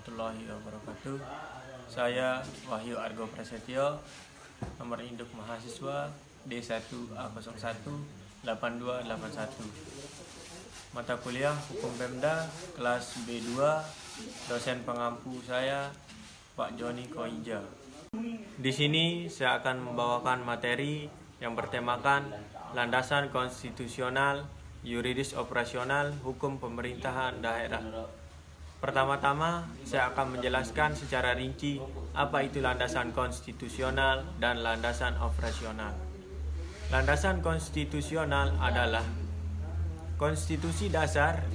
warahmatullahi wabarakatuh. Saya Wahyu Argo Prasetyo, nomor induk mahasiswa D1A018281. Mata kuliah Hukum Pemda kelas B2, dosen pengampu saya Pak Joni Koija. Di sini saya akan membawakan materi yang bertemakan landasan konstitusional, yuridis operasional, hukum pemerintahan daerah. Pertama-tama, saya akan menjelaskan secara rinci apa itu landasan konstitusional dan landasan operasional. Landasan konstitusional adalah konstitusi dasar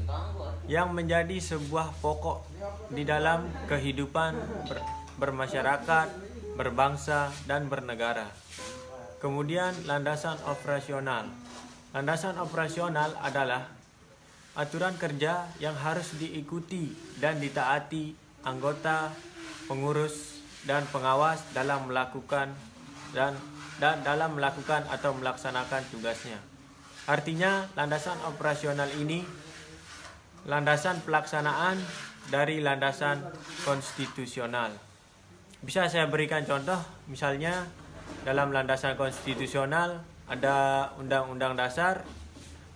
yang menjadi sebuah pokok di dalam kehidupan bermasyarakat, berbangsa, dan bernegara. Kemudian landasan operasional. Landasan operasional adalah aturan kerja yang harus diikuti dan ditaati anggota, pengurus, dan pengawas dalam melakukan atau melaksanakan tugasnya. Artinya, landasan operasional ini landasan pelaksanaan dari landasan konstitusional. Bisa saya berikan contoh, misalnya dalam landasan konstitusional ada Undang-Undang Dasar.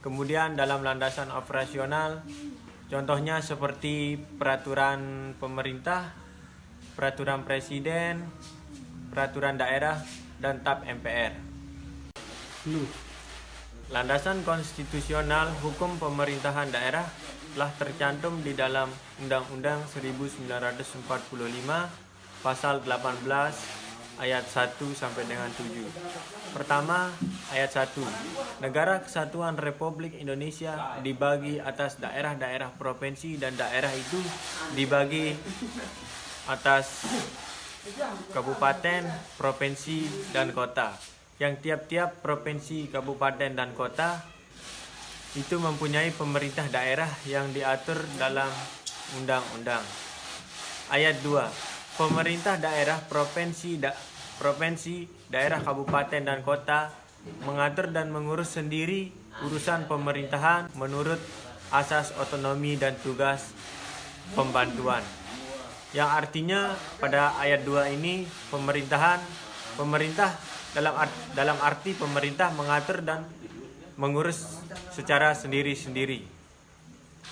Kemudian dalam landasan operasional, contohnya seperti peraturan pemerintah, peraturan presiden, peraturan daerah, dan TAP MPR. Landasan konstitusional hukum pemerintahan daerah telah tercantum di dalam Undang-Undang 1945, pasal 18, ayat 1 sampai dengan 7. Pertama, ayat 1. Negara Kesatuan Republik Indonesia dibagi atas daerah-daerah provinsi dan daerah itu dibagi atas kabupaten, provinsi, dan kota. Yang tiap-tiap provinsi, kabupaten, dan kota itu mempunyai pemerintah daerah yang diatur dalam undang-undang. Ayat 2. Pemerintah daerah provinsi, daerah kabupaten dan kota mengatur dan mengurus sendiri urusan pemerintahan menurut asas otonomi dan tugas pembantuan. Yang artinya pada ayat 2 ini pemerintah dalam arti pemerintah mengatur dan mengurus secara sendiri-sendiri.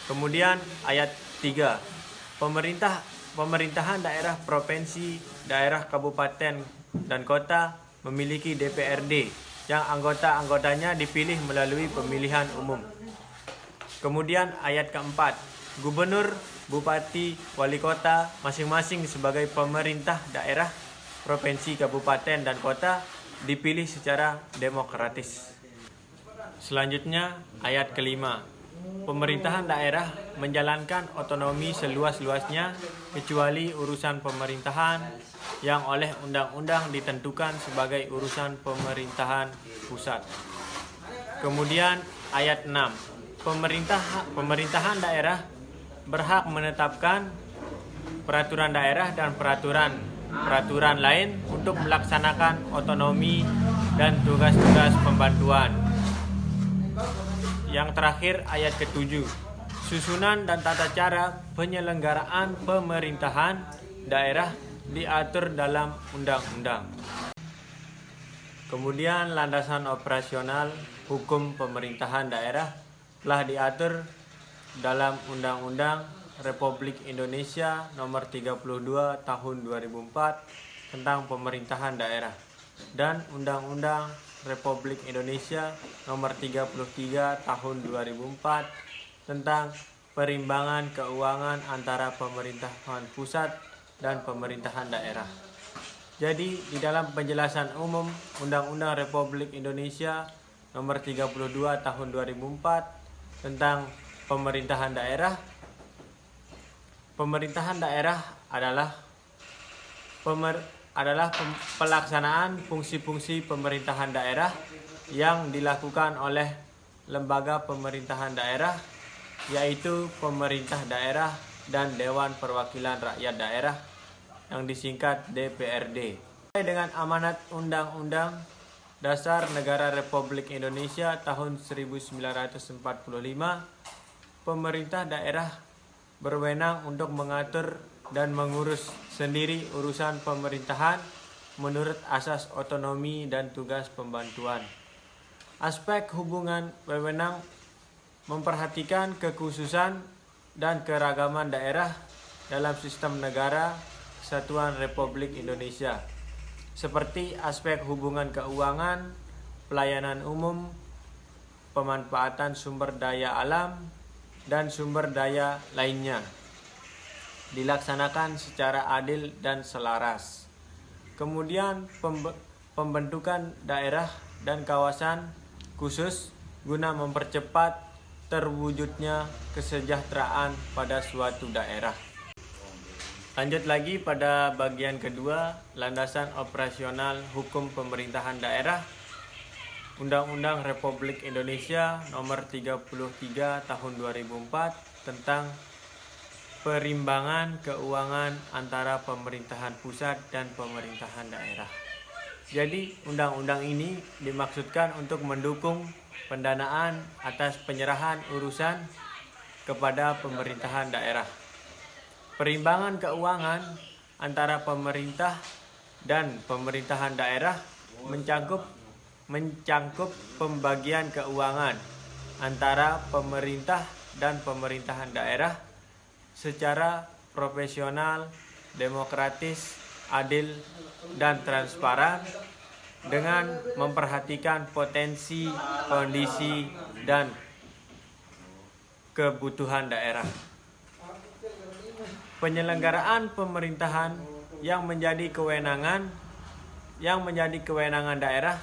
Kemudian ayat 3. Pemerintahan daerah provinsi, daerah kabupaten, dan kota memiliki DPRD yang anggota-anggotanya dipilih melalui pemilihan umum. Kemudian ayat keempat, gubernur, bupati, wali kota masing-masing sebagai pemerintah daerah, provinsi, kabupaten, dan kota dipilih secara demokratis. Selanjutnya ayat kelima, pemerintahan daerah menjalankan otonomi seluas-luasnya kecuali urusan pemerintahan yang oleh undang-undang ditentukan sebagai urusan pemerintahan pusat. Kemudian ayat 6. Pemerintahan daerah berhak menetapkan peraturan daerah dan peraturan lain untuk melaksanakan otonomi dan tugas-tugas pembantuan. Yang terakhir ayat ke-7. Susunan dan tata cara penyelenggaraan pemerintahan daerah diatur dalam undang-undang. Kemudian landasan operasional hukum pemerintahan daerah telah diatur dalam Undang-Undang Republik Indonesia Nomor 32 Tahun 2004 tentang pemerintahan daerah dan Undang-Undang Republik Indonesia Nomor 33 Tahun 2004 tentang perimbangan keuangan antara pemerintahan pusat dan pemerintahan daerah. Jadi di dalam penjelasan umum Undang-Undang Republik Indonesia Nomor 32 Tahun 2004 tentang pemerintahan daerah adalah pelaksanaan fungsi-fungsi pemerintahan daerah yang dilakukan oleh lembaga pemerintahan daerah, yaitu pemerintah daerah dan Dewan Perwakilan Rakyat Daerah yang disingkat DPRD. Sesuai dengan amanat Undang-Undang Dasar Negara Republik Indonesia tahun 1945, pemerintah daerah berwenang untuk mengatur dan mengurus sendiri urusan pemerintahan menurut asas otonomi dan tugas pembantuan. Aspek hubungan wewenang memperhatikan kekhususan dan keragaman daerah dalam sistem negara Kesatuan Republik Indonesia, seperti aspek hubungan keuangan, pelayanan umum, pemanfaatan sumber daya alam, dan sumber daya lainnya, dilaksanakan secara adil dan selaras. Kemudian pembentukan daerah dan kawasan khusus guna mempercepat terwujudnya kesejahteraan pada suatu daerah. Lanjut lagi pada bagian kedua, landasan operasional hukum pemerintahan daerah. Undang-Undang Republik Indonesia Nomor 33 Tahun 2004 tentang perimbangan keuangan antara pemerintahan pusat dan pemerintahan daerah. Jadi, undang-undang ini dimaksudkan untuk mendukung pendanaan atas penyerahan urusan kepada pemerintahan daerah. Perimbangan keuangan antara pemerintah dan pemerintahan daerah mencangkup pembagian keuangan antara pemerintah dan pemerintahan daerah secara profesional, demokratis, adil, dan transparan dengan memperhatikan potensi, kondisi, dan kebutuhan daerah. Penyelenggaraan pemerintahan yang menjadi kewenangan daerah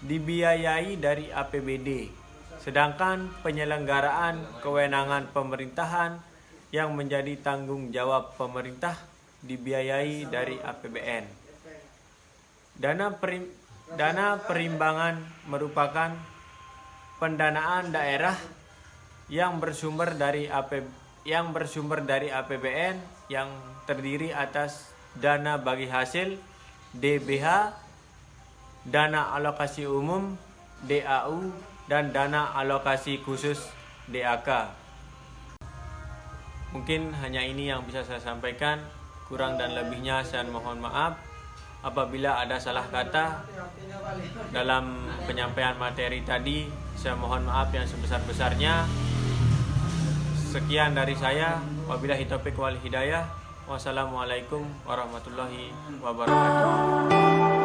dibiayai dari APBD, sedangkan penyelenggaraan kewenangan pemerintahan yang menjadi tanggung jawab pemerintah dibiayai dari APBN. Dana perimbangan merupakan pendanaan daerah yang bersumber dari APBN yang terdiri atas dana bagi hasil DBH, dana alokasi umum DAU, dan dana alokasi khusus DAK. Mungkin hanya ini yang bisa saya sampaikan. Kurang dan lebihnya saya mohon maaf. Apabila ada salah kata dalam penyampaian materi tadi, saya mohon maaf yang sebesar-besarnya. Sekian dari saya. Wabillahi taufiq wal hidayah. Wassalamualaikum warahmatullahi wabarakatuh.